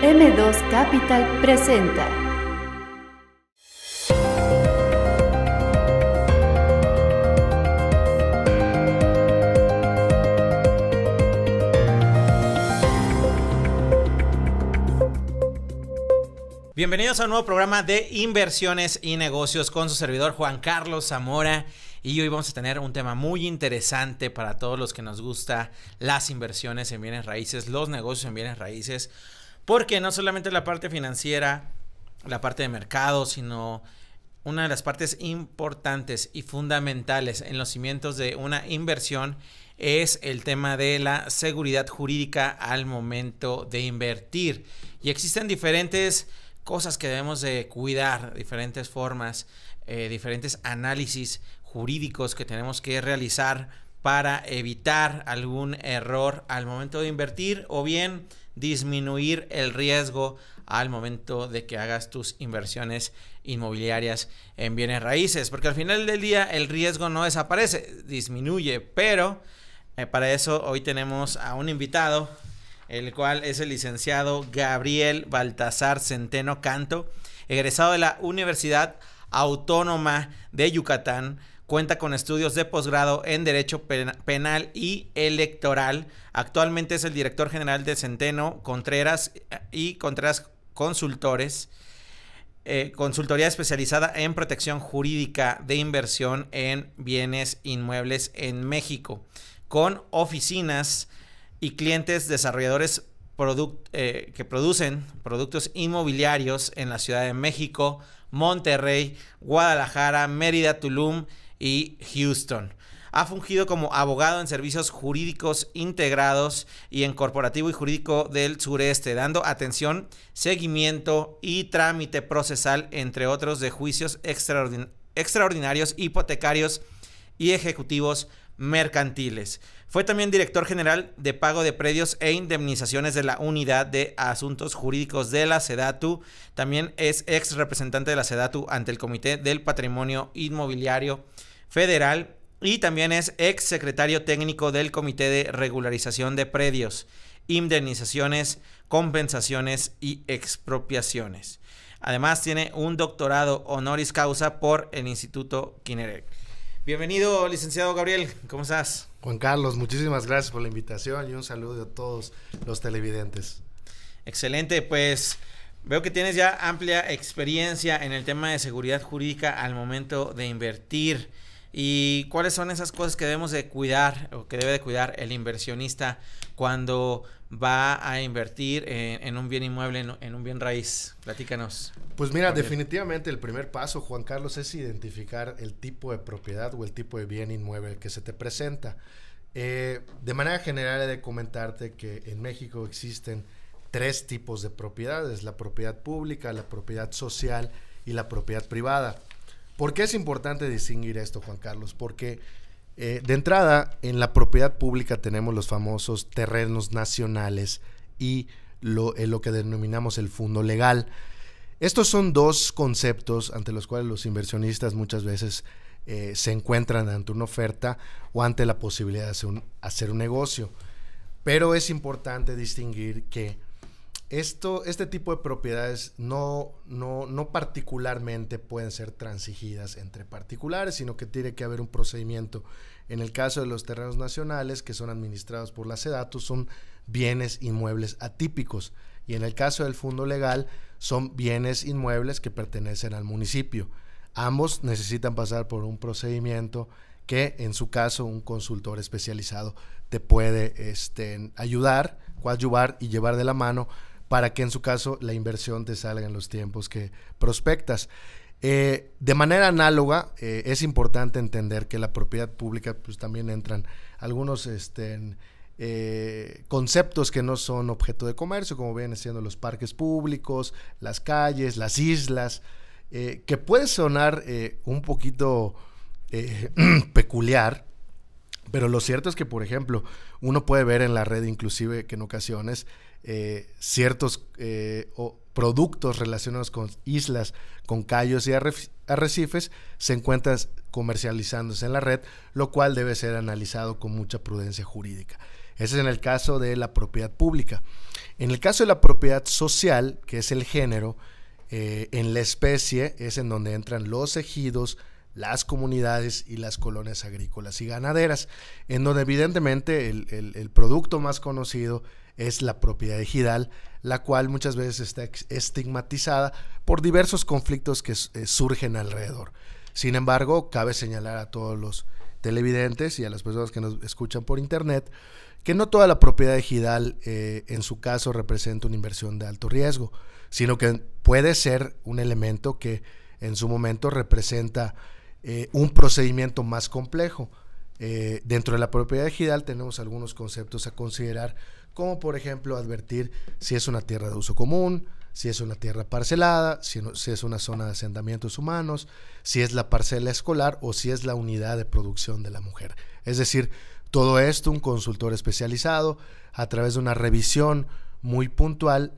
M2 Capital presenta. Bienvenidos a un nuevo programa de inversiones y negocios con su servidor Juan Carlos Zamora. Y hoy vamos a tener un tema muy interesante para todos los que nos gusta las inversiones en bienes raíces, los negocios en bienes raíces, porque no solamente la parte financiera, la parte de mercado, sino una de las partes importantes y fundamentales en los cimientos de una inversión es el tema de la seguridad jurídica al momento de invertir. Y existen diferentes cosas que debemos de cuidar, diferentes formas, diferentes análisis jurídicos que tenemos que realizar para evitar algún error al momento de invertir o bien disminuir el riesgo al momento de que hagas tus inversiones inmobiliarias en bienes raíces, porque al final del día el riesgo no desaparece, disminuye, pero para eso hoy tenemos a un invitado, el cual es el licenciado Gabriel Baltasar Centeno Canto, egresado de la Universidad Autónoma de Yucatán. Cuenta con estudios de posgrado en Derecho Penal y Electoral. Actualmente es el director general de Centeno, Contreras y Contreras Consultores, consultoría especializada en protección jurídica de inversión en bienes inmuebles en México, con oficinas y clientes desarrolladores que producen productos inmobiliarios en la Ciudad de México, Monterrey, Guadalajara, Mérida, Tulum y Houston. Ha fungido como abogado en servicios jurídicos integrados y en corporativo y jurídico del sureste, dando atención, seguimiento y trámite procesal, entre otros, de juicios extraordinarios, hipotecarios y ejecutivos mercantiles. Fue también director general de pago de predios e indemnizaciones de la Unidad de Asuntos Jurídicos de la SEDATU. También es ex representante de la SEDATU ante el Comité del Patrimonio Inmobiliario Federal y también es ex secretario técnico del Comité de Regularización de Predios, Indemnizaciones, Compensaciones y Expropiaciones. Además tiene un doctorado honoris causa por el Instituto Kineret. Bienvenido, licenciado Gabriel, ¿cómo estás? Juan Carlos, muchísimas gracias por la invitación y un saludo a todos los televidentes. Excelente, pues veo que tienes ya amplia experiencia en el tema de seguridad jurídica al momento de invertir. ¿Y cuáles son esas cosas que debemos de cuidar o que debe de cuidar el inversionista cuando va a invertir en un bien inmueble, en un bien raíz? Platícanos. Pues mira, definitivamente el primer paso, Juan Carlos, es identificar el tipo de propiedad o el tipo de bien inmueble que se te presenta. De manera general he de comentarte que en México existen 3 tipos de propiedades: la propiedad pública, la propiedad social y la propiedad privada. ¿Por qué es importante distinguir esto, Juan Carlos? Porque de entrada, en la propiedad pública tenemos los famosos terrenos nacionales y lo que denominamos el fondo legal. Estos son 2 conceptos ante los cuales los inversionistas muchas veces se encuentran ante una oferta o ante la posibilidad de hacer un negocio. Pero es importante distinguir que este tipo de propiedades no particularmente pueden ser transigidas entre particulares, sino que tiene que haber un procedimiento. En el caso de los terrenos nacionales, que son administrados por la SEDATU, son bienes inmuebles atípicos, y en el caso del fondo legal son bienes inmuebles que pertenecen al municipio. Ambos necesitan pasar por un procedimiento que, en su caso, un consultor especializado te puede ayudar, coadyuvar y llevar de la mano para que en su caso la inversión te salga en los tiempos que prospectas. De manera análoga, es importante entender que la propiedad pública, pues también entran algunos conceptos que no son objeto de comercio, como vienen siendo los parques públicos, las calles, las islas, que puede sonar un poquito peculiar, pero lo cierto es que, por ejemplo, uno puede ver en la red inclusive que en ocasiones ciertos productos relacionados con islas, con cayos y arrecifes se encuentran comercializándose en la red, lo cual debe ser analizado con mucha prudencia jurídica. Ese es en el caso de la propiedad pública. En el caso de la propiedad social, que es el género, en la especie es en donde entran los ejidos, las comunidades y las colonias agrícolas y ganaderas, en donde evidentemente el producto más conocido es la propiedad ejidal, la cual muchas veces está estigmatizada por diversos conflictos que surgen alrededor. Sin embargo, cabe señalar a todos los televidentes y a las personas que nos escuchan por internet que no toda la propiedad ejidal en su caso representa una inversión de alto riesgo, sino que puede ser un elemento que en su momento representa un procedimiento más complejo. Dentro de la propiedad ejidal tenemos algunos conceptos a considerar, como por ejemplo advertir si es una tierra de uso común, si es una tierra parcelada, si es una zona de asentamientos humanos, si es la parcela escolar o si es la unidad de producción de la mujer. Es decir, todo esto un consultor especializado a través de una revisión muy puntual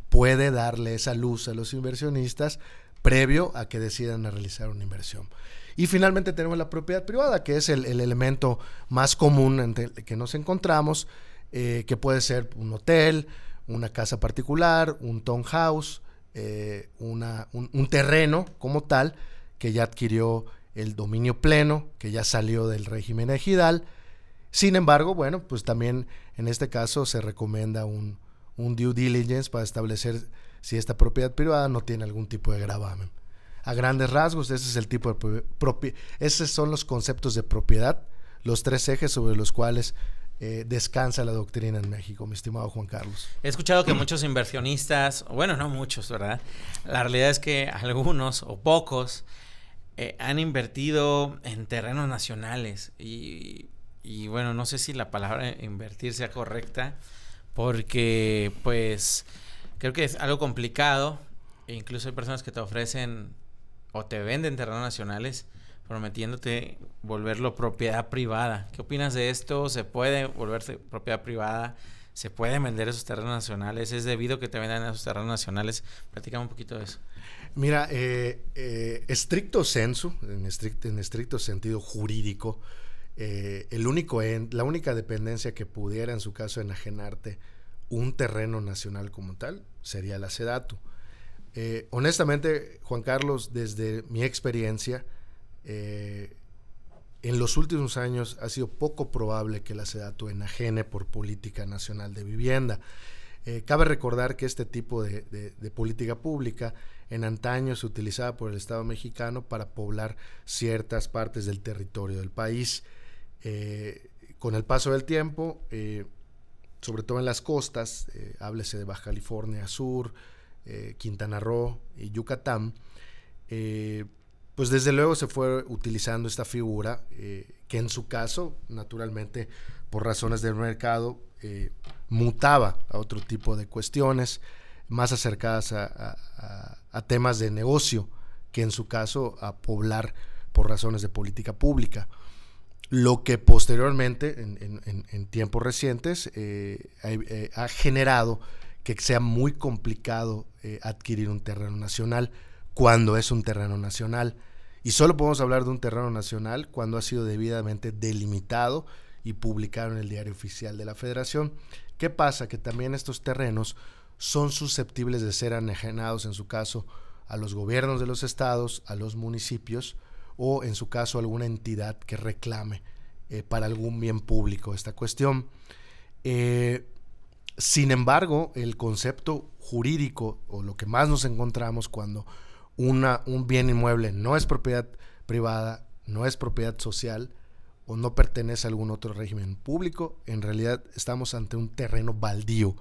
puede darle esa luz a los inversionistas previo a que decidan a realizar una inversión. Y finalmente tenemos la propiedad privada, que es el elemento más común en que nos encontramos, que puede ser un hotel, una casa particular, un townhouse, un terreno como tal, que ya adquirió el dominio pleno, que ya salió del régimen ejidal. Sin embargo, bueno, pues también en este caso se recomienda un due diligence para establecer si esta propiedad privada no tiene algún tipo de gravamen. A grandes rasgos, ese es el tipo de esos son los conceptos de propiedad, los tres ejes sobre los cuales descansa la doctrina en México, mi estimado Juan Carlos. He escuchado que muchos inversionistas, bueno, no muchos, ¿verdad? La realidad es que algunos o pocos han invertido en terrenos nacionales y bueno, no sé si la palabra invertir sea correcta, porque pues creo que es algo complicado e incluso hay personas que te ofrecen o te venden terrenos nacionales prometiéndote volverlo propiedad privada. ¿Qué opinas de esto? ¿Se puede volverse propiedad privada? ¿Se pueden vender esos terrenos nacionales? ¿Es debido que te vendan esos terrenos nacionales? Platícame un poquito de eso. Mira, estricto sensu, en estricto sentido jurídico, la única dependencia que pudiera en su caso enajenarte un terreno nacional como tal sería la SEDATU. Honestamente, Juan Carlos, desde mi experiencia, en los últimos años ha sido poco probable que la SEDATU enajene por política nacional de vivienda. Cabe recordar que este tipo de política pública en antaño se utilizaba por el Estado mexicano para poblar ciertas partes del territorio del país. Con el paso del tiempo, sobre todo en las costas, háblese de Baja California Sur, Quintana Roo y Yucatán, pues desde luego se fue utilizando esta figura que en su caso, naturalmente, por razones del mercado, mutaba a otro tipo de cuestiones más acercadas a temas de negocio que en su caso a poblar por razones de política pública. Lo que posteriormente, en tiempos recientes, ha generado que sea muy complicado adquirir un terreno nacional cuando es un terreno nacional. Y solo podemos hablar de un terreno nacional cuando ha sido debidamente delimitado y publicado en el Diario Oficial de la Federación. ¿Qué pasa? Que también estos terrenos son susceptibles de ser enajenados, en su caso, a los gobiernos de los estados, a los municipios, o en su caso alguna entidad que reclame para algún bien público esta cuestión. Sin embargo, el concepto jurídico o lo que más nos encontramos cuando un bien inmueble no es propiedad privada, no es propiedad social o no pertenece a algún otro régimen público, en realidad estamos ante un terreno baldío.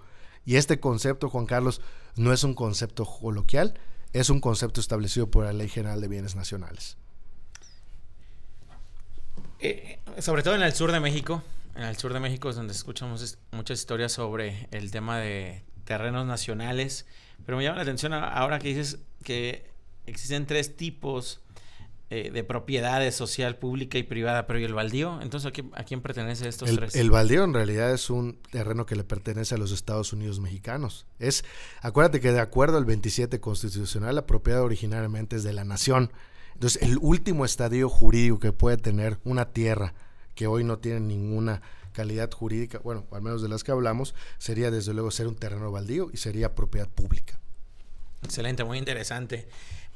Y este concepto, Juan Carlos, no es un concepto coloquial, es un concepto establecido por la Ley General de Bienes Nacionales. Sobre todo en el sur de México. En el sur de México es donde escuchamos muchas historias sobre el tema de terrenos nacionales. Pero me llama la atención ahora que dices que existen tres tipos de propiedades: social, pública y privada. Pero ¿y el baldío? Entonces, ¿a quién pertenece estos tres? El baldío en realidad es un terreno que le pertenece a los Estados Unidos mexicanos. Acuérdate que de acuerdo al 27 constitucional, la propiedad originariamente es de la nación. Entonces, el último estadio jurídico que puede tener una tierra que hoy no tienen ninguna calidad jurídica, bueno, al menos de las que hablamos, sería desde luego ser un terreno baldío y sería propiedad pública. Excelente, muy interesante,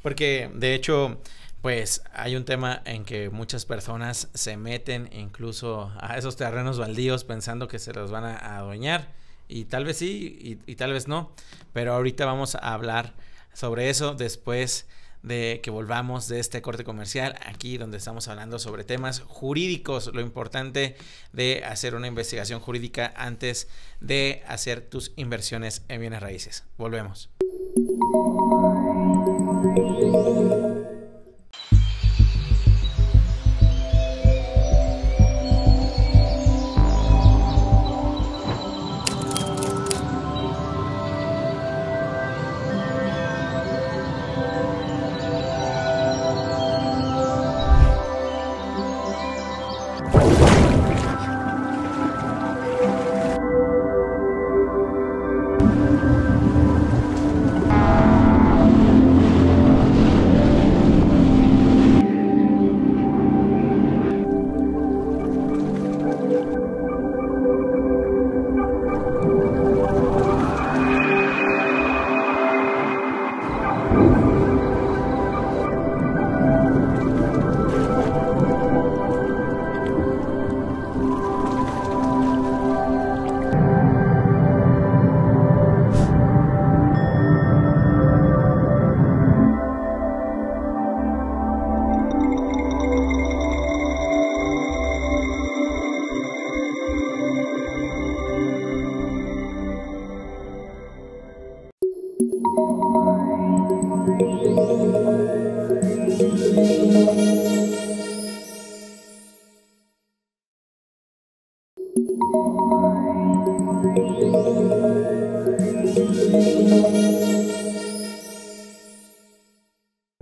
porque de hecho, pues hay un tema en que muchas personas se meten incluso a esos terrenos baldíos pensando que se los van a adueñar, y tal vez sí y tal vez no, pero ahorita vamos a hablar sobre eso después de que volvamos de este corte comercial, aquí donde estamos hablando sobre temas jurídicos, lo importante de hacer una investigación jurídica antes de hacer tus inversiones en bienes raíces. Volvemos.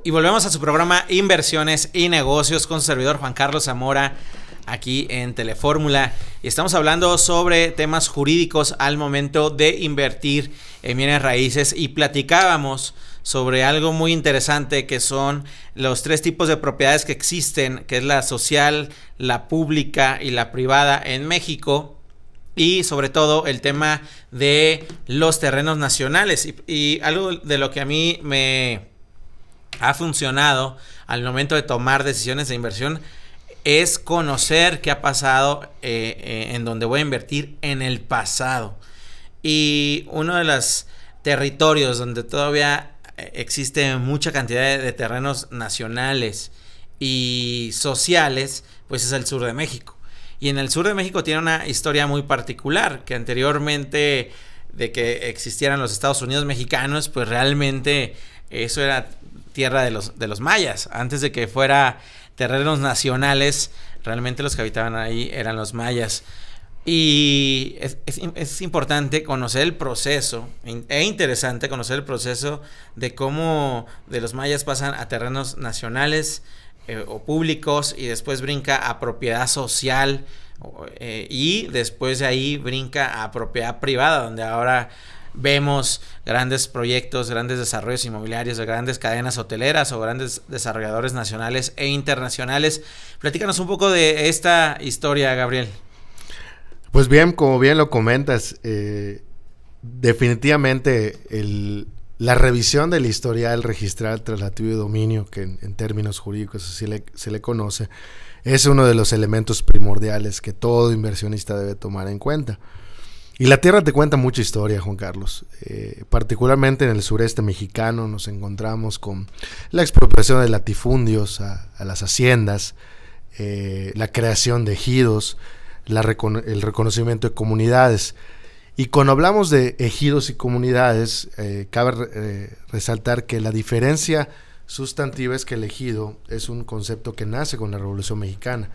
Y volvemos a su programa Inversiones y Negocios con su servidor Juan Carlos Zamora, aquí en Telefórmula. Y estamos hablando sobre temas jurídicos al momento de invertir en bienes raíces, y platicábamos sobre algo muy interesante, que son los 3 tipos de propiedades que existen, que es la social, la pública y la privada en México, y sobre todo el tema de los terrenos nacionales. Y algo de lo que a mí me ha funcionado al momento de tomar decisiones de inversión es conocer qué ha pasado en donde voy a invertir en el pasado. Y uno de los territorios donde todavía existe mucha cantidad de terrenos nacionales y sociales, pues es el sur de México. Y en el sur de México tiene una historia muy particular, que anteriormente de que existieran los Estados Unidos mexicanos, pues realmente eso era tierra de los mayas. Antes de que fuera terrenos nacionales, realmente los que habitaban ahí eran los mayas. Y es importante conocer el proceso, e interesante conocer el proceso de cómo de los mayas pasan a terrenos nacionales o públicos, y después brinca a propiedad social, y después de ahí brinca a propiedad privada, donde ahora vemos grandes proyectos, grandes desarrollos inmobiliarios de grandes cadenas hoteleras o grandes desarrolladores nacionales e internacionales. Platícanos un poco de esta historia, Gabriel. Pues bien, como bien lo comentas, definitivamente la revisión del historial registral traslativo y dominio, que en términos jurídicos se le conoce, es uno de los elementos primordiales que todo inversionista debe tomar en cuenta. Y la tierra te cuenta mucha historia, Juan Carlos. Particularmente en el sureste mexicano nos encontramos con la expropiación de latifundios a las haciendas, la creación de ejidos, el reconocimiento de comunidades. Y cuando hablamos de ejidos y comunidades, cabe resaltar que la diferencia sustantiva es que el ejido es un concepto que nace con la Revolución Mexicana.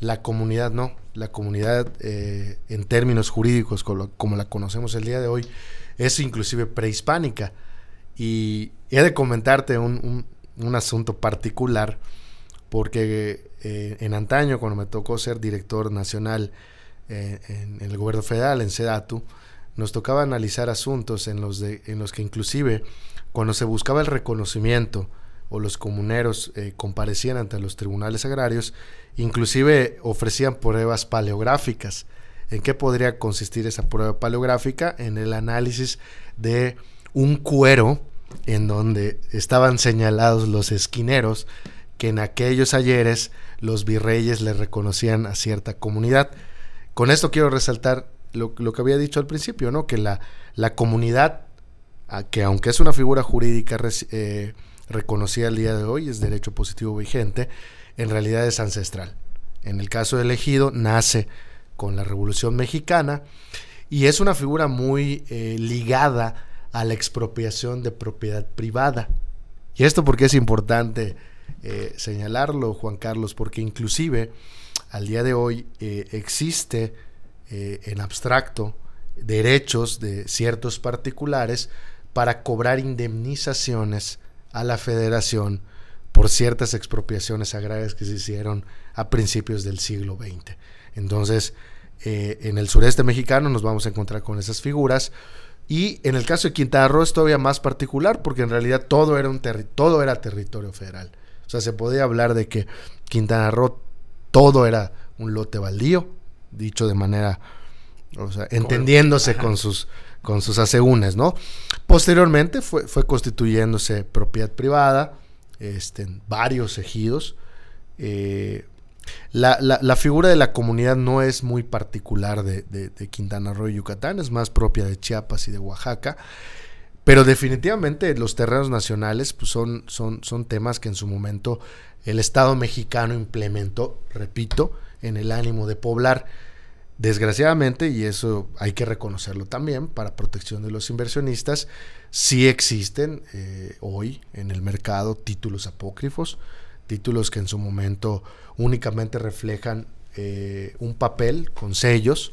La comunidad no. La comunidad, en términos jurídicos, como la conocemos el día de hoy, es inclusive prehispánica. Y he de comentarte un asunto particular, porque en antaño, cuando me tocó ser director nacional en el gobierno federal, en SEDATU, nos tocaba analizar asuntos en los que inclusive, cuando se buscaba el reconocimiento o los comuneros comparecían ante los tribunales agrarios, inclusive ofrecían pruebas paleográficas. ¿En qué podría consistir esa prueba paleográfica? En el análisis de un cuero en donde estaban señalados los esquineros, que en aquellos ayeres los virreyes le reconocían a cierta comunidad. Con esto quiero resaltar lo que había dicho al principio, ¿no? Que la comunidad, que aunque es una figura jurídica reconocida al día de hoy, es derecho positivo vigente, en realidad es ancestral. En el caso del ejido nace con la Revolución Mexicana y es una figura muy ligada a la expropiación de propiedad privada. Y esto porque es importante señalarlo, Juan Carlos, porque inclusive al día de hoy existe en abstracto derechos de ciertos particulares para cobrar indemnizaciones a la Federación por ciertas expropiaciones agrarias que se hicieron a principios del siglo XX. Entonces, en el sureste mexicano nos vamos a encontrar con esas figuras, y en el caso de Quintana Roo es todavía más particular porque en realidad todo era territorio federal. O sea, se podía hablar de que Quintana Roo todo era un lote baldío, dicho de manera, o sea, entendiéndose con sus asegúnes, ¿no? Posteriormente fue constituyéndose propiedad privada, en varios ejidos. La figura de la comunidad no es muy particular de Quintana Roo y Yucatán, es más propia de Chiapas y de Oaxaca, pero definitivamente los terrenos nacionales pues son temas que en su momento el Estado mexicano implementó, repito, en el ánimo de poblar. Desgraciadamente, y eso hay que reconocerlo también, para protección de los inversionistas, sí existen hoy en el mercado títulos apócrifos, títulos que en su momento únicamente reflejan un papel con sellos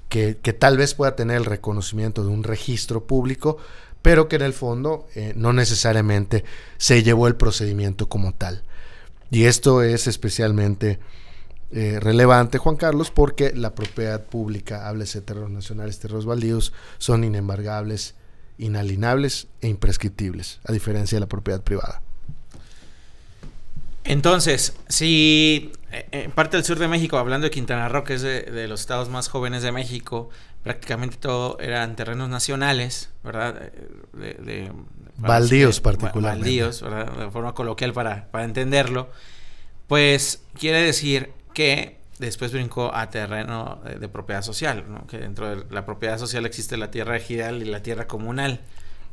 que tal vez pueda tener el reconocimiento de un registro público, pero que en el fondo no necesariamente se llevó el procedimiento como tal. Y esto es especialmente relevante, Juan Carlos, porque la propiedad pública, háblese de terrenos nacionales, terrenos baldíos, son inembargables, inalienables e imprescriptibles, a diferencia de la propiedad privada. Entonces, si en parte del sur de México, hablando de Quintana Roo, que es de los estados más jóvenes de México, prácticamente todo eran terrenos nacionales, ¿verdad? Baldíos particularmente. Baldíos, ¿verdad? De forma coloquial para entenderlo. Pues quiere decir que después brincó a terreno de propiedad social, ¿no? Que dentro de la propiedad social existe la tierra ejidal y la tierra comunal,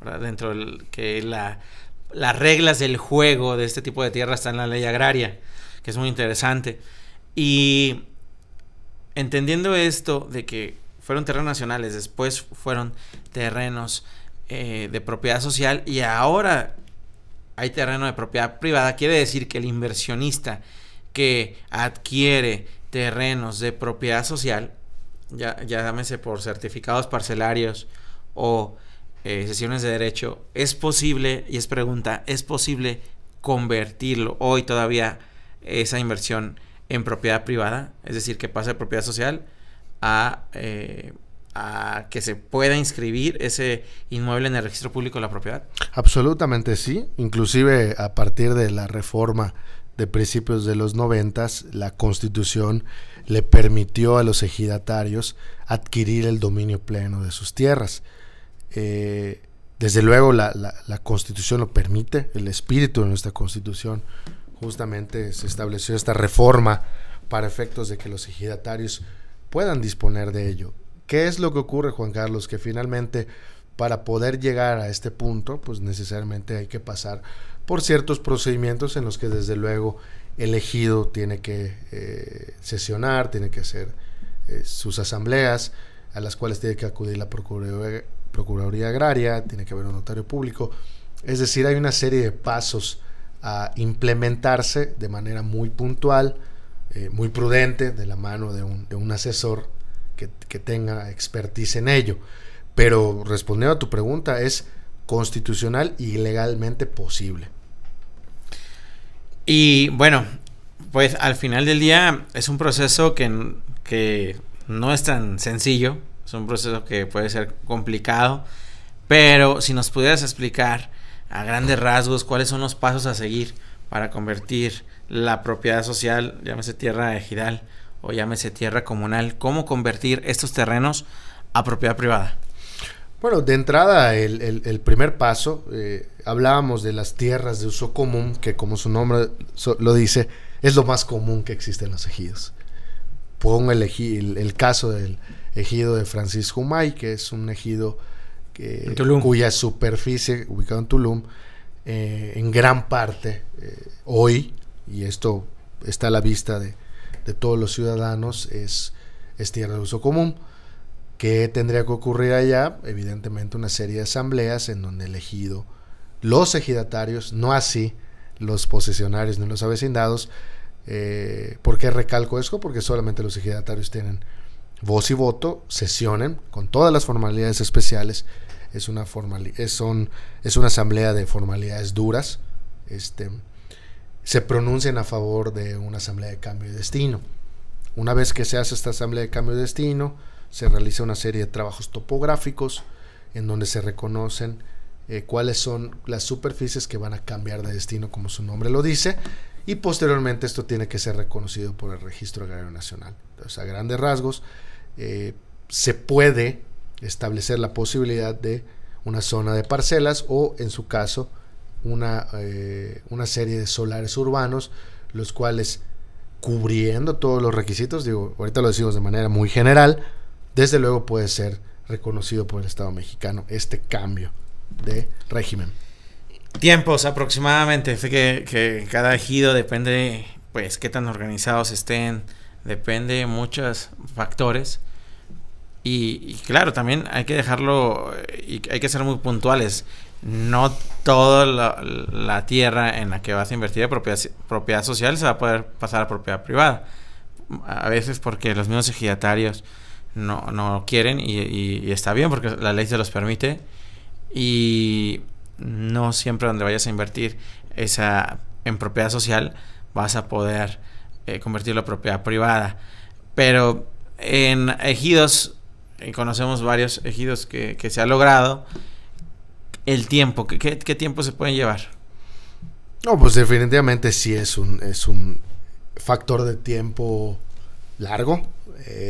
¿verdad? Dentro del que las reglas del juego de este tipo de tierra están en la ley agraria, que es muy interesante. Y entendiendo esto de que fueron terrenos nacionales, después fueron terrenos de propiedad social y ahora hay terreno de propiedad privada, quiere decir que el inversionista que adquiere terrenos de propiedad social, ya llámese por certificados parcelarios o cesiones de derecho, es posible, y es pregunta, ¿es posible convertirlo hoy todavía esa inversión en propiedad privada? Es decir, que pase de propiedad social a que se pueda inscribir ese inmueble en el registro público de la propiedad. Absolutamente sí, inclusive a partir de la reforma de principios de los 90, la Constitución le permitió a los ejidatarios adquirir el dominio pleno de sus tierras. Desde luego la Constitución lo permite, el espíritu de nuestra Constitución justamente se estableció esta reforma para efectos de que los ejidatarios puedan disponer de ello. ¿Qué es lo que ocurre, Juan Carlos? Que finalmente para poder llegar a este punto, pues necesariamente hay que pasar por ciertos procedimientos en los que desde luego el ejido tiene que sesionar, tiene que hacer sus asambleas, a las cuales tiene que acudir la Procuraduría Agraria, tiene que haber un notario público. Es decir, hay una serie de pasos a implementarse de manera muy puntual, muy prudente, de la mano de un asesor que tenga expertise en ello. Pero respondiendo a tu pregunta, es constitucional y legalmente posible. Y bueno, pues al final del día es un proceso que no es tan sencillo, es un proceso que puede ser complicado, pero si nos pudieras explicar a grandes rasgos, cuáles son los pasos a seguir para convertir la propiedad social, llámese tierra ejidal o llámese tierra comunal, cómo convertir estos terrenos a propiedad privada? Bueno, de entrada, el primer paso, hablábamos de las tierras de uso común, que como su nombre lo dice, es lo más común que existe en los ejidos. Pongo el caso del ejido de Francisco Humay, que es un ejido cuya superficie, ubicado en Tulum, en gran parte, hoy, y esto está a la vista de todos los ciudadanos, es tierra de uso común. ¿Qué tendría que ocurrir allá? Evidentemente una serie de asambleas en donde el ejido, los ejidatarios, no así los posesionarios ni los avecindados. ¿Por qué recalco esto? Porque solamente los ejidatarios tienen voz y voto, sesionen con todas las formalidades especiales. Es una asamblea de formalidades duras. Se pronuncian a favor de una asamblea de cambio de destino. Una vez que se hace esta asamblea de cambio de destino, se realiza una serie de trabajos topográficos en donde se reconocen cuáles son las superficies que van a cambiar de destino, como su nombre lo dice, y posteriormente esto tiene que ser reconocido por el Registro Agrario Nacional. Entonces, a grandes rasgos, se puede establecer la posibilidad de una zona de parcelas o, en su caso, una serie de solares urbanos, los cuales, cubriendo todos los requisitos, digo, ahorita lo decimos de manera muy general, desde luego puede ser reconocido por el Estado mexicano este cambio de régimen. Tiempos aproximadamente, sé que cada ejido depende, pues, qué tan organizados estén, depende de muchos factores. Y claro, también hay que dejarlo y hay que ser muy puntuales. No toda la tierra en la que vas a invertir de propiedad social se va a poder pasar a propiedad privada. A veces porque los mismos ejidatarios no quieren y está bien porque la ley se los permite, y no siempre donde vayas a invertir en propiedad social vas a poder convertirlo en propiedad privada. Pero en ejidos, conocemos varios ejidos que se ha logrado. El tiempo, ¿qué tiempo se pueden llevar? No, pues definitivamente sí es un factor de tiempo largo.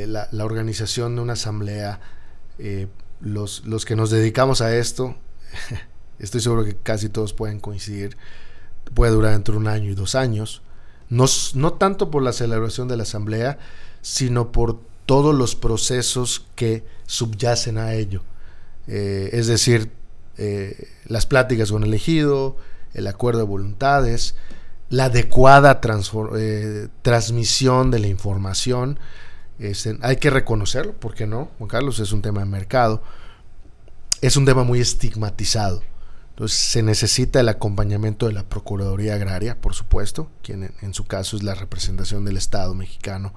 La organización de una asamblea, los que nos dedicamos a esto, estoy seguro que casi todos pueden coincidir, puede durar entre 1 año y 2 años. No tanto por la celebración de la asamblea, sino por todos los procesos que subyacen a ello. Es decir, las pláticas con el ejido, el acuerdo de voluntades, la adecuada transmisión de la información. Hay que reconocerlo, ¿por qué no, Juan Carlos? Es un tema de mercado, es un tema muy estigmatizado. Entonces se necesita el acompañamiento de la Procuraduría Agraria, por supuesto, quien en su caso es la representación del Estado mexicano,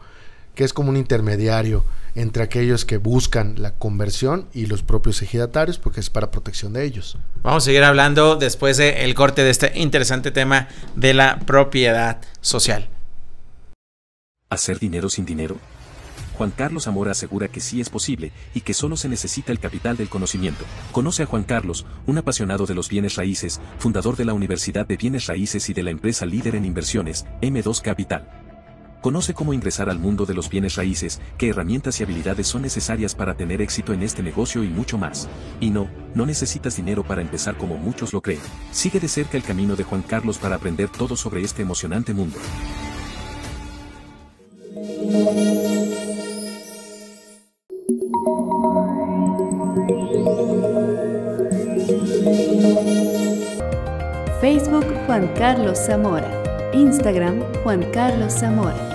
que es como un intermediario entre aquellos que buscan la conversión y los propios ejidatarios, porque es para protección de ellos. Vamos a seguir hablando después del corte de este interesante tema de la propiedad social. ¿Hacer dinero sin dinero? Juan Carlos Zamora asegura que sí es posible y que solo se necesita el capital del conocimiento. Conoce a Juan Carlos, un apasionado de los bienes raíces, fundador de la Universidad de Bienes Raíces y de la empresa líder en inversiones, M2 Capital. Conoce cómo ingresar al mundo de los bienes raíces, qué herramientas y habilidades son necesarias para tener éxito en este negocio y mucho más. Y no necesitas dinero para empezar como muchos lo creen. Sigue de cerca el camino de Juan Carlos para aprender todo sobre este emocionante mundo. Facebook Juan Carlos Zamora. Instagram Juan Carlos Zamora.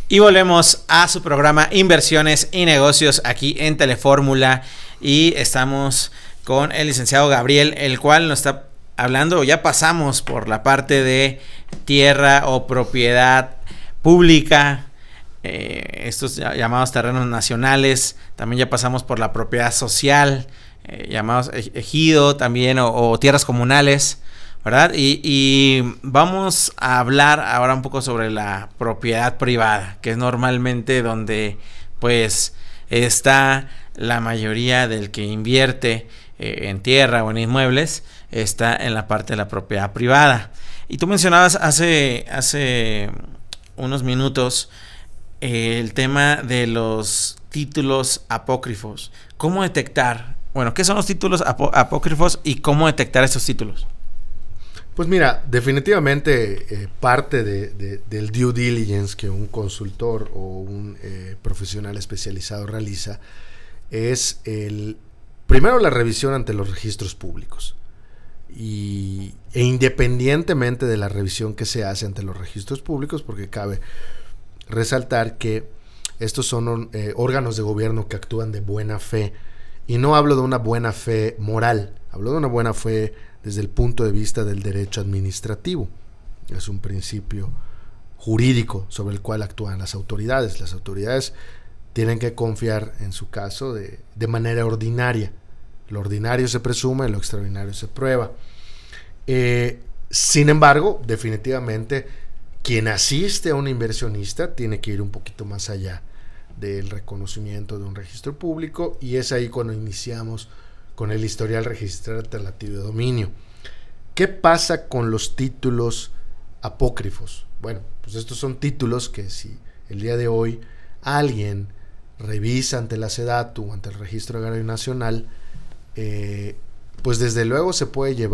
Y volvemos a su programa Inversiones y Negocios aquí en Telefórmula, y estamos con el licenciado Gabriel, el cual nos está hablando. Ya pasamos por la parte de tierra o propiedad pública, estos llamados terrenos nacionales. También ya pasamos por la propiedad social, llamados ejido también, o tierras comunales, ¿verdad? Y vamos a hablar ahora un poco sobre la propiedad privada, que es normalmente donde pues está la mayoría del que invierte en tierra o en inmuebles, está en la parte de la propiedad privada. Y tú mencionabas hace unos minutos el tema de los títulos apócrifos. ¿Cómo detectar? Bueno, ¿qué son los títulos apócrifos y cómo detectar esos títulos? Pues mira, definitivamente parte del due diligence que un consultor o un profesional especializado realiza es primero la revisión ante los registros públicos. E independientemente de la revisión que se hace ante los registros públicos, porque cabe resaltar que estos son órganos de gobierno que actúan de buena fe, y no hablo de una buena fe moral, hablo de una buena fe desde el punto de vista del derecho administrativo. Es un principio jurídico sobre el cual actúan las autoridades. Las autoridades tienen que confiar en su caso de manera ordinaria. Lo ordinario se presume, lo extraordinario se prueba. Sin embargo, definitivamente, quien asiste a un inversionista tiene que ir un poquito más allá del reconocimiento de un registro público, y es ahí cuando iniciamos con el historial registral alternativo de dominio. ¿Qué pasa con los títulos apócrifos? Bueno, pues estos son títulos que si el día de hoy alguien revisa ante la SEDATU o ante el Registro Agrario Nacional, pues desde luego se puede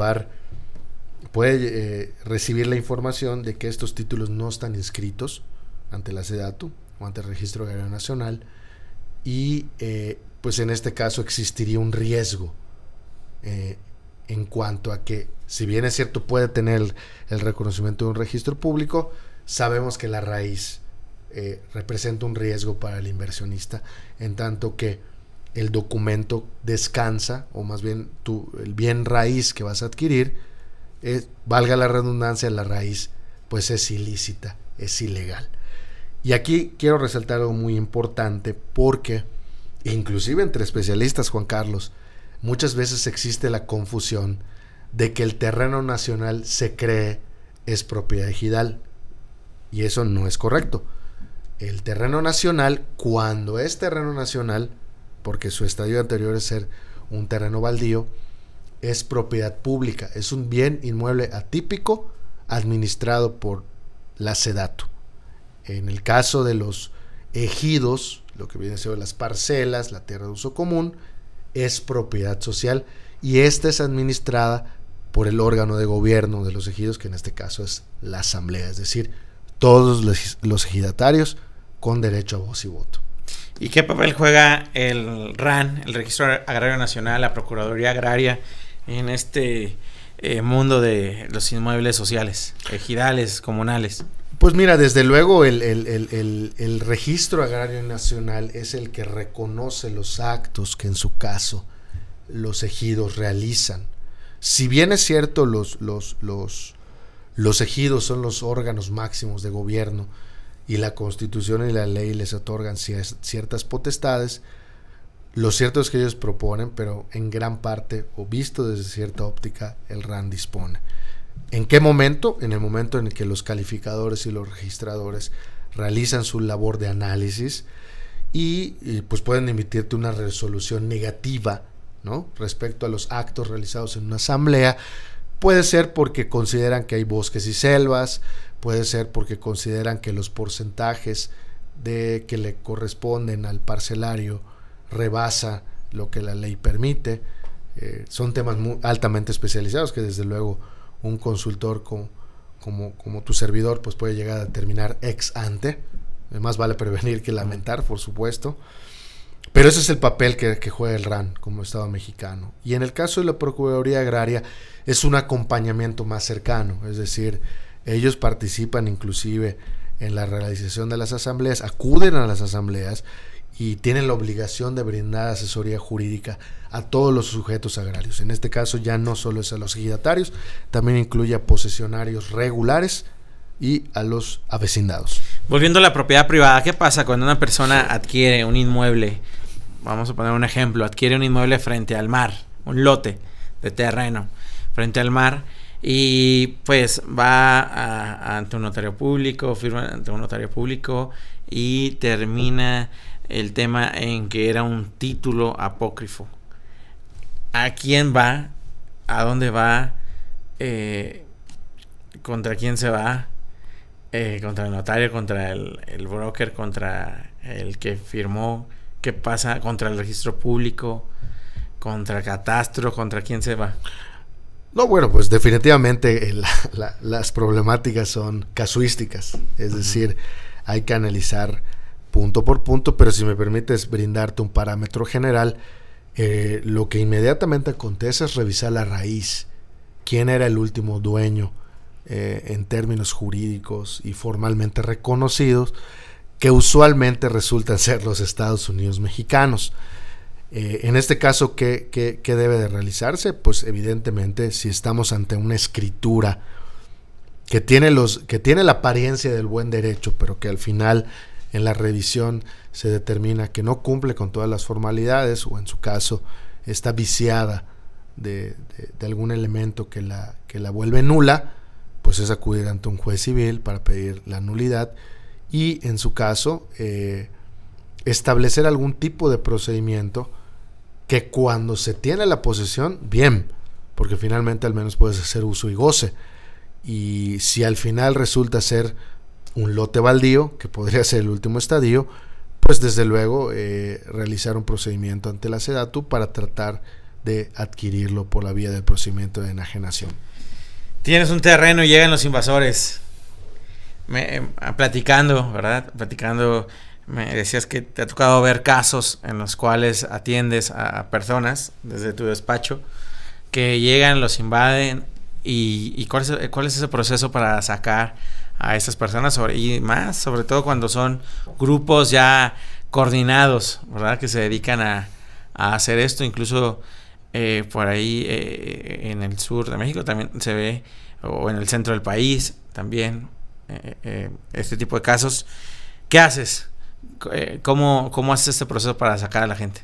recibir la información de que estos títulos no están inscritos ante la SEDATU o ante el Registro Agrario Nacional, y pues en este caso existiría un riesgo en cuanto a que, si bien es cierto puede tener el reconocimiento de un registro público, sabemos que la raíz representa un riesgo para el inversionista, en tanto que el documento descansa, o más bien el bien raíz que vas a adquirir, valga la redundancia, la raíz pues es ilícita, es ilegal. Y aquí quiero resaltar algo muy importante, porque inclusive entre especialistas, Juan Carlos, muchas veces existe la confusión de que el terreno nacional se cree es propiedad ejidal, y eso no es correcto. El terreno nacional, cuando es terreno nacional, porque su estadio anterior es ser un terreno baldío, es propiedad pública, es un bien inmueble atípico administrado por la SEDATU. En el caso de los ejidos, lo que viene siendo las parcelas, la tierra de uso común, es propiedad social, y esta es administrada por el órgano de gobierno de los ejidos, que en este caso es la asamblea, es decir, todos los ejidatarios con derecho a voz y voto. ¿Y qué papel juega el RAN, el Registro Agrario Nacional, la Procuraduría Agraria, en este mundo de los inmuebles sociales, ejidales, comunales? Pues mira, desde luego el Registro Agrario Nacional es el que reconoce los actos que en su caso los ejidos realizan. Si bien es cierto, los ejidos son los órganos máximos de gobierno y la Constitución y la ley les otorgan ciertas potestades, lo cierto es que ellos proponen, pero en gran parte, o visto desde cierta óptica, el RAN dispone. ¿En qué momento? En el momento en el que los calificadores y los registradores realizan su labor de análisis y pues pueden emitirte una resolución negativa, ¿no?, respecto a los actos realizados en una asamblea. Puede ser porque consideran que hay bosques y selvas, puede ser porque consideran que los porcentajes que le corresponden al parcelario rebasa lo que la ley permite. Son temas altamente especializados que desde luego un consultor como tu servidor pues puede llegar a determinar ex ante. Más vale prevenir que lamentar, por supuesto. Pero ese es el papel que juega el RAN como Estado mexicano. Y en el caso de la Procuraduría Agraria es un acompañamiento más cercano, es decir, ellos participan inclusive en la realización de las asambleas, acuden a las asambleas y tienen la obligación de brindar asesoría jurídica a todos los sujetos agrarios. En este caso ya no solo es a los ejidatarios, también incluye a posesionarios regulares y a los avecindados. Volviendo a la propiedad privada, ¿qué pasa cuando una persona adquiere un inmueble? Vamos a poner un ejemplo, adquiere un inmueble frente al mar, un lote de terreno frente al mar, Y pues va ante un notario público, firma ante un notario público y termina el tema en que era un título apócrifo. ¿A quién va? ¿A dónde va? ¿Contra quién se va? Contra el notario, contra el broker, contra el que firmó. ¿Qué pasa? ¿Contra el registro público? ¿Contra el catastro? ¿Contra quién se va? No, bueno, pues definitivamente las problemáticas son casuísticas. Es decir, hay que analizar punto por punto, pero si me permites brindarte un parámetro general, lo que inmediatamente acontece es revisar la raíz. ¿Quién era el último dueño en términos jurídicos y formalmente reconocidos? Que usualmente resultan ser los Estados Unidos mexicanos. En este caso, ¿qué debe de realizarse? Pues evidentemente, si estamos ante una escritura que tiene la apariencia del buen derecho, pero que al final en la revisión se determina que no cumple con todas las formalidades, o en su caso está viciada de algún elemento que la vuelve nula, pues es acudir ante un juez civil para pedir la nulidad y en su caso establecer algún tipo de procedimiento que cuando se tiene la posesión, bien, porque finalmente al menos puedes hacer uso y goce. Y si al final resulta ser un lote baldío, que podría ser el último estadio, pues desde luego realizar un procedimiento ante la SEDATU para tratar de adquirirlo por la vía del procedimiento de enajenación. Tienes un terreno y llegan los invasores. Platicando, ¿verdad? Platicando, me decías que te ha tocado ver casos en los cuales atiendes a personas desde tu despacho que llegan, los invaden y ¿cuál es ese proceso para sacar a esas personas? Y más, sobre todo cuando son grupos ya coordinados, ¿verdad? Que se dedican a hacer esto, incluso por ahí en el sur de México también se ve, o en el centro del país también, este tipo de casos. ¿Qué haces? ¿Cómo haces este proceso para sacar a la gente?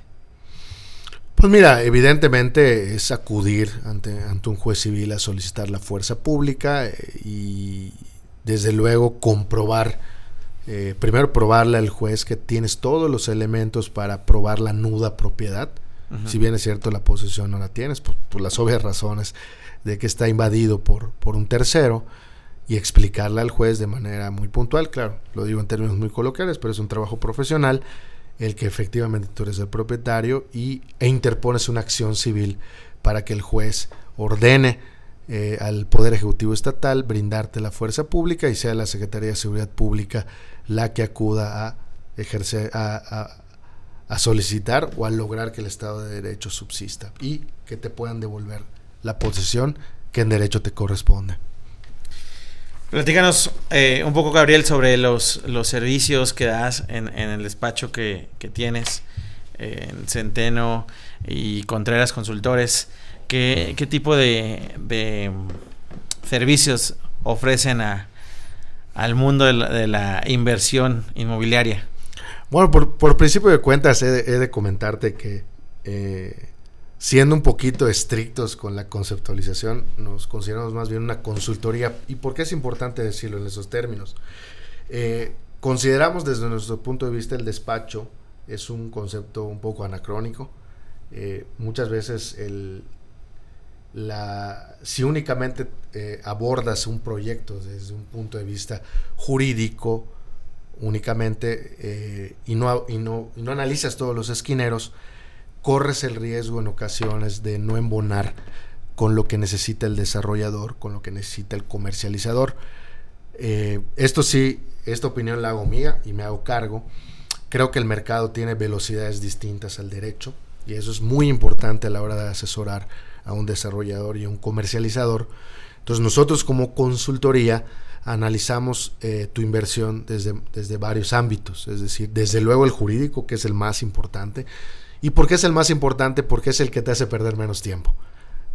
Pues mira, evidentemente es acudir ante un juez civil a solicitar la fuerza pública y desde luego comprobar, primero probarle al juez que tienes todos los elementos para probar la nuda propiedad. Uh-huh. Si bien es cierto la posesión no la tienes, por las obvias razones de que está invadido por un tercero, y explicarle al juez de manera muy puntual, claro, lo digo en términos muy coloquiales, pero es un trabajo profesional, el que efectivamente tú eres el propietario e interpones una acción civil para que el juez ordene al Poder Ejecutivo Estatal brindarte la fuerza pública y sea la Secretaría de Seguridad Pública la que acuda a ejercer, a solicitar o a lograr que el Estado de Derecho subsista y que te puedan devolver la posesión que en derecho te corresponde. Platícanos un poco, Gabriel, sobre los servicios que das en el despacho que tienes en Centeno y Contreras Consultores. ¿Qué tipo de servicios ofrecen al mundo de la inversión inmobiliaria? Bueno, por principio de cuentas he de comentarte que siendo un poquito estrictos con la conceptualización, nos consideramos más bien una consultoría. ¿Y por qué es importante decirlo en esos términos? Consideramos desde nuestro punto de vista el despacho es un concepto un poco anacrónico. Muchas veces si únicamente abordas un proyecto desde un punto de vista jurídico únicamente y no analizas todos los esquineros, corres el riesgo en ocasiones de no embonar con lo que necesita el desarrollador, con lo que necesita el comercializador. Esta opinión la hago mía y me hago cargo. Creo que el mercado tiene velocidades distintas al derecho y eso es muy importante a la hora de asesorar a un desarrollador y a un comercializador. Entonces nosotros como consultoría analizamos tu inversión desde varios ámbitos, es decir, desde luego el jurídico, que es el más importante. ¿Y por qué es el más importante? Porque es el que te hace perder menos tiempo.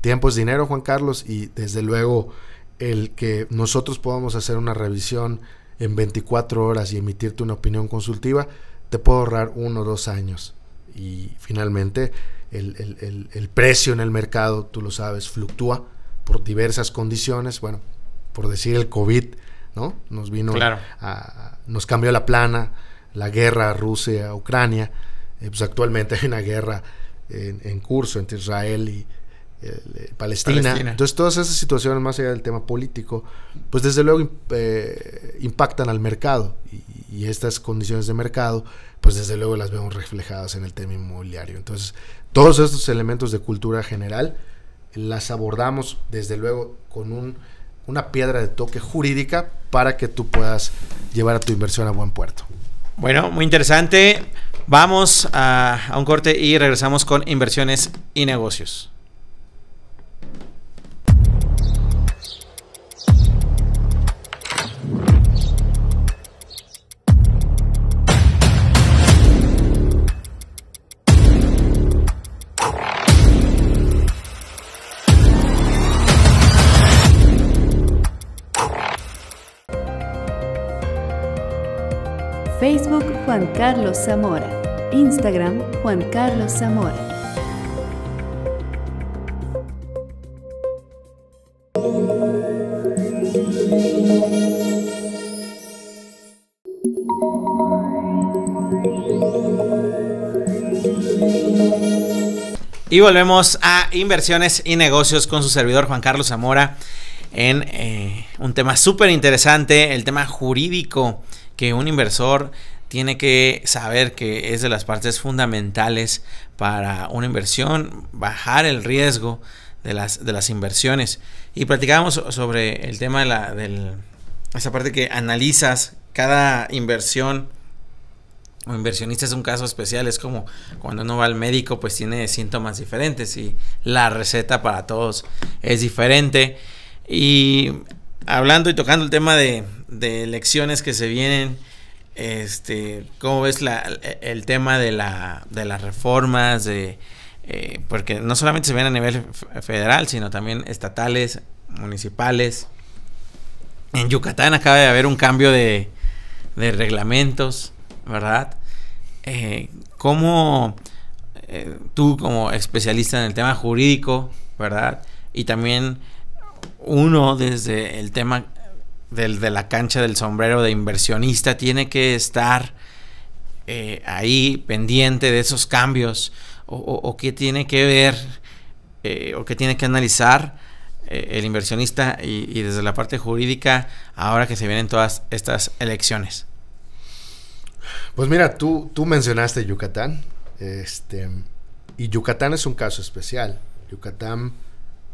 Tiempo es dinero, Juan Carlos, y desde luego el que nosotros podamos hacer una revisión en 24 horas y emitirte una opinión consultiva, te puede ahorrar 1 o 2 años. Y finalmente el precio en el mercado, tú lo sabes, fluctúa por diversas condiciones, bueno, por decir el COVID, ¿no? Nos vino claro. Nos cambió la plana, la guerra Rusia-Ucrania, pues actualmente hay una guerra en curso entre Israel y Palestina. Entonces todas esas situaciones, más allá del tema político, pues desde luego impactan al mercado, y estas condiciones de mercado, pues desde luego las vemos reflejadas en el tema inmobiliario. Entonces todos estos elementos de cultura general las abordamos desde luego con una piedra de toque jurídica para que tú puedas llevar a tu inversión a buen puerto. Bueno, muy interesante. Vamos a un corte y regresamos con inversiones y negocios. Facebook Juan Carlos Zamora. Instagram Juan Carlos Zamora. Y volvemos a inversiones y negocios con su servidor Juan Carlos Zamora en un tema súper interesante, el tema jurídico, que un inversor tiene que saber que es de las partes fundamentales para una inversión, bajar el riesgo de las inversiones. Y platicábamos sobre el tema de esa parte que analizas cada inversión o inversionista. Es un caso especial, es como cuando uno va al médico, pues tiene síntomas diferentes y la receta para todos es diferente. Y hablando y tocando el tema de elecciones que se vienen, ¿cómo ves el tema de las reformas? Porque no solamente se ven a nivel federal, sino también estatales, municipales. En Yucatán acaba de haber un cambio de reglamentos, ¿verdad? ¿Cómo tú, como especialista en el tema jurídico, ¿verdad? Y también uno desde el tema de la cancha del sombrero de inversionista, tiene que estar ahí pendiente de esos cambios, o qué tiene que ver o qué tiene que analizar el inversionista y desde la parte jurídica ahora que se vienen todas estas elecciones? Pues mira, tú mencionaste Yucatán, y Yucatán es un caso especial. Yucatán,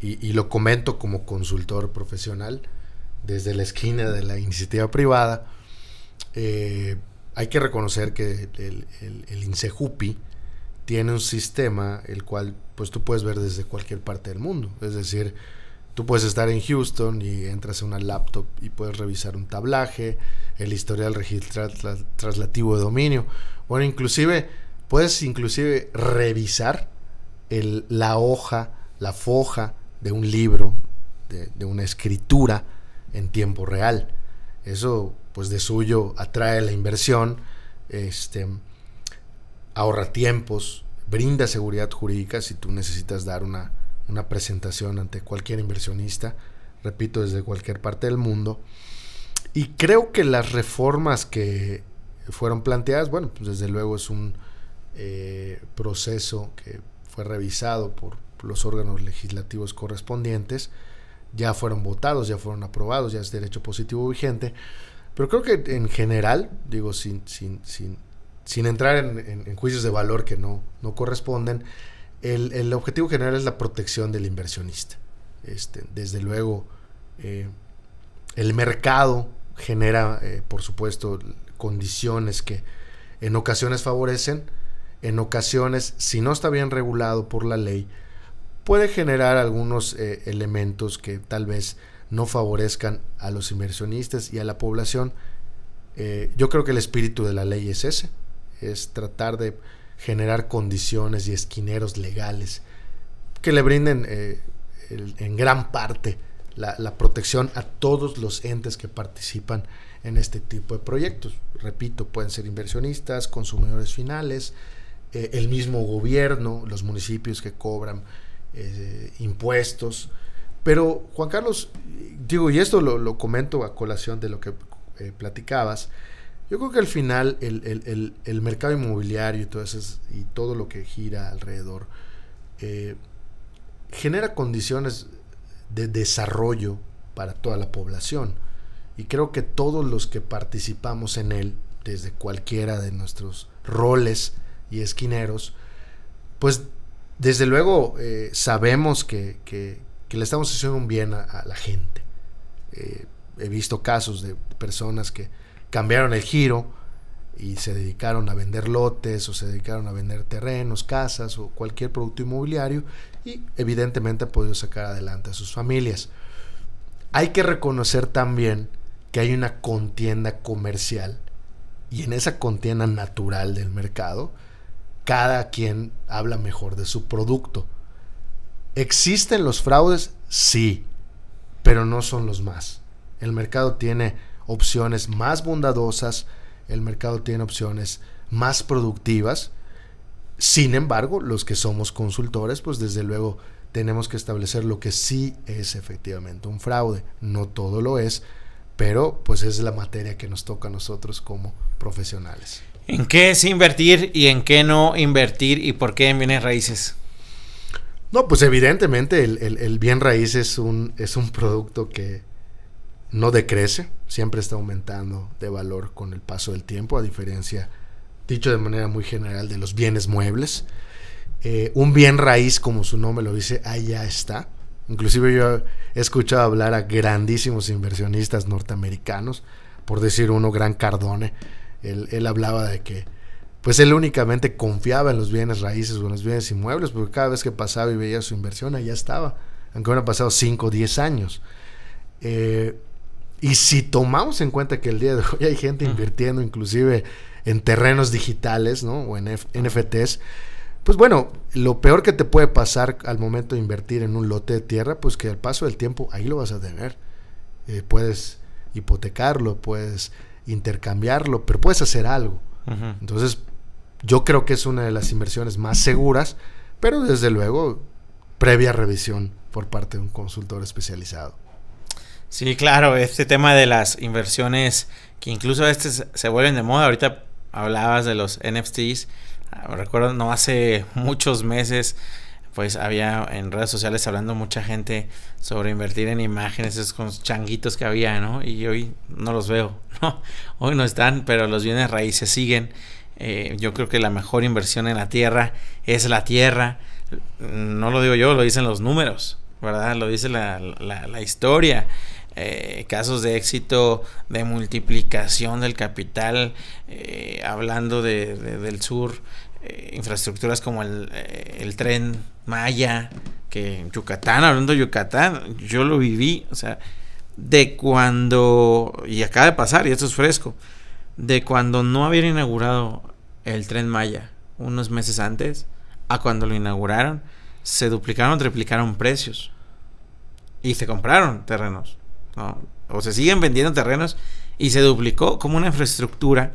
y lo comento como consultor profesional desde la esquina de la iniciativa privada, hay que reconocer que el INSEJUPI tiene un sistema el cual pues tú puedes ver desde cualquier parte del mundo. Es decir, tú puedes estar en Houston y entras a una laptop y puedes revisar un tablaje, el historial registral traslativo de dominio. Bueno, puedes revisar la hoja, la foja de un libro, de una escritura en tiempo real. Eso pues de suyo atrae la inversión, ahorra tiempos, brinda seguridad jurídica si tú necesitas dar una presentación ante cualquier inversionista, repito, desde cualquier parte del mundo. Y creo que las reformas que fueron planteadas, bueno, pues desde luego es un proceso que fue revisado por los órganos legislativos correspondientes, ya fueron votados, ya fueron aprobados, ya es derecho positivo vigente, pero creo que en general, digo, sin entrar en juicios de valor que no corresponden, el objetivo general es la protección del inversionista. Desde luego, el mercado genera, por supuesto, condiciones que en ocasiones favorecen, en ocasiones, si no está bien regulado por la ley, puede generar algunos elementos que tal vez no favorezcan a los inversionistas y a la población. Yo creo que el espíritu de la ley es ese, es tratar de generar condiciones y esquineros legales que le brinden en gran parte la protección a todos los entes que participan en este tipo de proyectos. Repito, pueden ser inversionistas, consumidores finales, el mismo gobierno, los municipios que cobran impuestos, Pero Juan Carlos, digo, y esto lo comento a colación de lo que platicabas, yo creo que al final el mercado inmobiliario y todo lo que gira alrededor genera condiciones de desarrollo para toda la población, y creo que todos los que participamos en él, desde cualquiera de nuestros roles y esquineros, pues desde luego sabemos que le estamos haciendo un bien a la gente. He visto casos de personas que cambiaron el giro y se dedicaron a vender lotes, o se dedicaron a vender terrenos, casas o cualquier producto inmobiliario, y evidentemente han podido sacar adelante a sus familias. Hay que reconocer también que hay una contienda comercial, y en esa contienda natural del mercado, cada quien habla mejor de su producto. ¿Existen los fraudes? Sí, pero no son los más. El mercado tiene opciones más bondadosas, el mercado tiene opciones más productivas. Sin embargo, los que somos consultores, pues desde luego tenemos que establecer lo que sí es efectivamente un fraude. No todo lo es, pero pues es la materia que nos toca a nosotros como profesionales. ¿En qué es invertir y en qué no invertir, y por qué en bienes raíces? No, pues evidentemente el bien raíz es un producto que no decrece, siempre está aumentando de valor con el paso del tiempo, a diferencia, dicho de manera muy general, de los bienes muebles. Un bien raíz, como su nombre lo dice, ahí ya está. Inclusive yo he escuchado hablar a grandísimos inversionistas norteamericanos, por decir uno, Grant Cardone. Él hablaba de que pues él únicamente confiaba en los bienes raíces o en los bienes inmuebles, porque cada vez que pasaba y veía su inversión, allá estaba, aunque hubieran pasado 5 o 10 años. Y si tomamos en cuenta que el día de hoy hay gente invirtiendo inclusive en terrenos digitales, ¿no? O en NFTs, pues bueno, lo peor que te puede pasar al momento de invertir en un lote de tierra, pues que al paso del tiempo ahí lo vas a tener. Puedes hipotecarlo, puedes intercambiarlo, pero puedes hacer algo. Entonces, yo creo que es una de las inversiones más seguras, pero desde luego, previa revisión por parte de un consultor especializado. Sí, claro, este tema de las inversiones que incluso se vuelven de moda. Ahorita hablabas de los NFTs. Recuerdo, no hace muchos meses, pues había en redes sociales hablando mucha gente sobre invertir en imágenes, esos con changuitos que había, ¿no? Y hoy no los veo, ¿no? Hoy no están, pero los bienes raíces siguen. Yo creo que la mejor inversión en la tierra es la tierra. No lo digo yo, lo dicen los números, ¿verdad? Lo dice la historia. Casos de éxito, de multiplicación del capital, hablando del sur, infraestructuras como el Tren Maya, que en Yucatán, hablando de Yucatán, yo lo viví, o sea, de cuando, y acaba de pasar, y esto es fresco, de cuando no habían inaugurado el Tren Maya unos meses antes, a cuando lo inauguraron, se duplicaron, triplicaron precios, y se compraron terrenos, ¿no? O se siguen vendiendo terrenos, y se duplicó. Como una infraestructura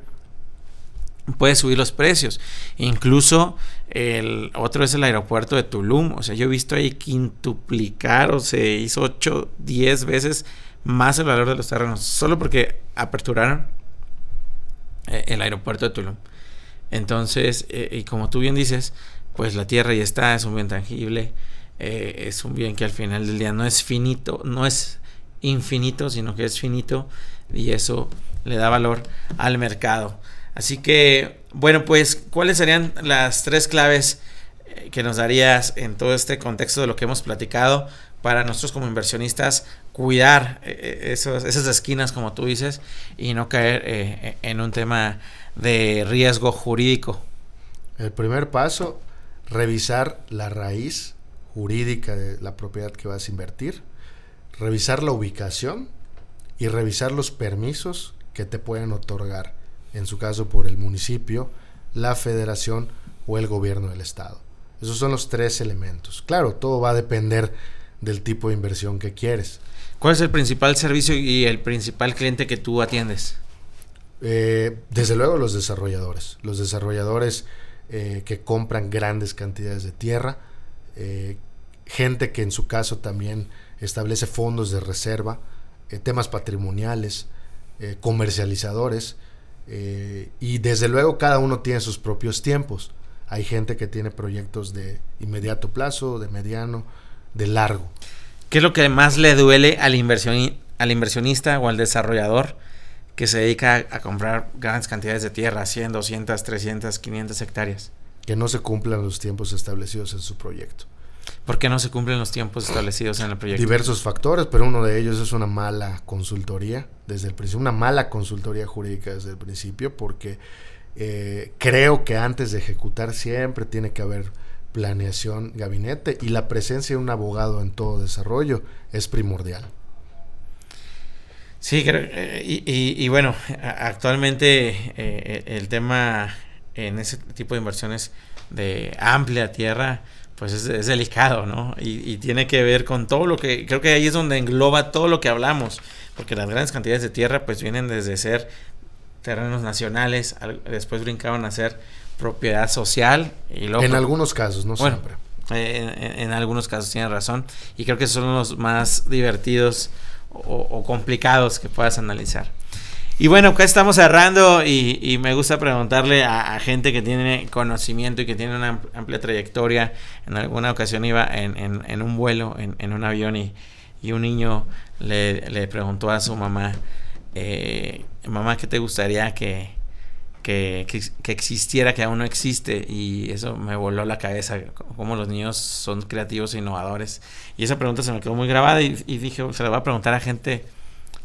puede subir los precios. Incluso el otro es el aeropuerto de Tulum. O sea, yo he visto ahí quintuplicar, o se hizo 8, 10 veces más el valor de los terrenos, solo porque aperturaron el aeropuerto de Tulum. Entonces, y como tú bien dices, pues la tierra ya está, es un bien tangible, es un bien que al final del día no es finito, no es infinito, sino que es finito, y eso le da valor al mercado. Así que, bueno, pues, ¿cuáles serían las 3 claves que nos darías en todo este contexto de lo que hemos platicado para nosotros como inversionistas cuidar esas esquinas, como tú dices, y no caer en un tema de riesgo jurídico? El primer paso, revisar la raíz jurídica de la propiedad que vas a invertir, revisar la ubicación y revisar los permisos que te pueden otorgar, en su caso por el municipio, la federación o el gobierno del estado. Esos son los 3 elementos. Claro, todo va a depender del tipo de inversión que quieres. ¿Cuál es el principal servicio y el principal cliente que tú atiendes? Desde luego los desarrolladores. Los desarrolladores que compran grandes cantidades de tierra, gente que en su caso también establece fondos de reserva, temas patrimoniales, comercializadores, y desde luego cada uno tiene sus propios tiempos. Hay gente que tiene proyectos de inmediato plazo, de mediano, de largo. ¿Qué es lo que más le duele al inversionista o al desarrollador que se dedica a comprar grandes cantidades de tierra, 100, 200, 300, 500 hectáreas? Que no se cumplan los tiempos establecidos en su proyecto. ¿Por qué no se cumplen los tiempos establecidos en el proyecto? Diversos factores, pero uno de ellos es una mala consultoría desde el principio, una mala consultoría jurídica desde el principio, porque creo que antes de ejecutar siempre tiene que haber planeación, gabinete, y la presencia de un abogado en todo desarrollo es primordial. Sí, y bueno, actualmente el tema en ese tipo de inversiones de amplia tierra, pues es delicado, ¿no? Y tiene que ver con todo lo que, creo que ahí es donde engloba todo lo que hablamos, porque las grandes cantidades de tierra pues vienen desde ser terrenos nacionales, después brincaban a ser propiedad social y luego, en algunos casos, no bueno, siempre. En algunos casos tiene razón, y creo que esos son los más divertidos o complicados que puedas analizar. Y bueno, acá estamos cerrando y me gusta preguntarle a gente que tiene conocimiento y que tiene una amplia trayectoria. En alguna ocasión iba en un vuelo, en un avión, y un niño le preguntó a su mamá, mamá, ¿qué te gustaría que existiera, que aún no existe? Y eso me voló la cabeza, cómo los niños son creativos e innovadores. Y esa pregunta se me quedó muy grabada y dije, se la voy a preguntar a gente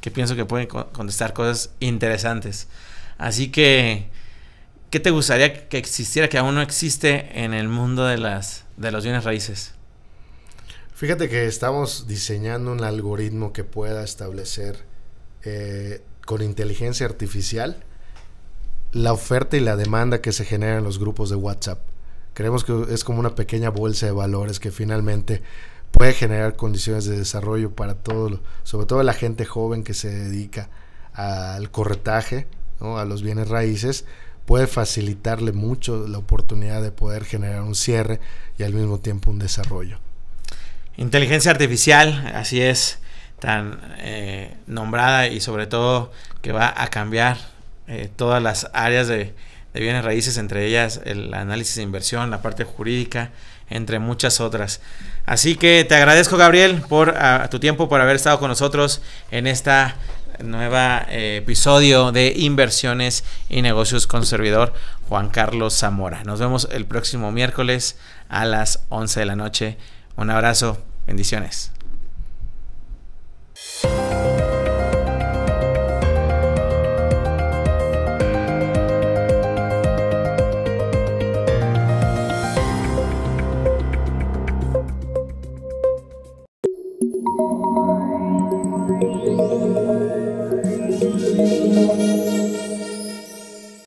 que pienso que pueden contestar cosas interesantes. Así que, ¿qué te gustaría que existiera, que aún no existe en el mundo de los bienes raíces? Fíjate que estamos diseñando un algoritmo que pueda establecer con inteligencia artificial la oferta y la demanda que se genera en los grupos de WhatsApp. Creemos que es como una pequeña bolsa de valores que finalmente puede generar condiciones de desarrollo para todo, sobre todo la gente joven que se dedica al corretaje, ¿no?, a los bienes raíces. Puede facilitarle mucho la oportunidad de poder generar un cierre y al mismo tiempo un desarrollo. Inteligencia artificial, así es, tan nombrada, y sobre todo que va a cambiar todas las áreas de bienes raíces, entre ellas el análisis de inversión, la parte jurídica, entre muchas otras. Así que te agradezco, Gabriel, por tu tiempo, por haber estado con nosotros en esta nueva episodio de Inversiones y Negocios con su servidor, Juan Carlos Zamora. Nos vemos el próximo miércoles a las 11 de la noche. Un abrazo, bendiciones.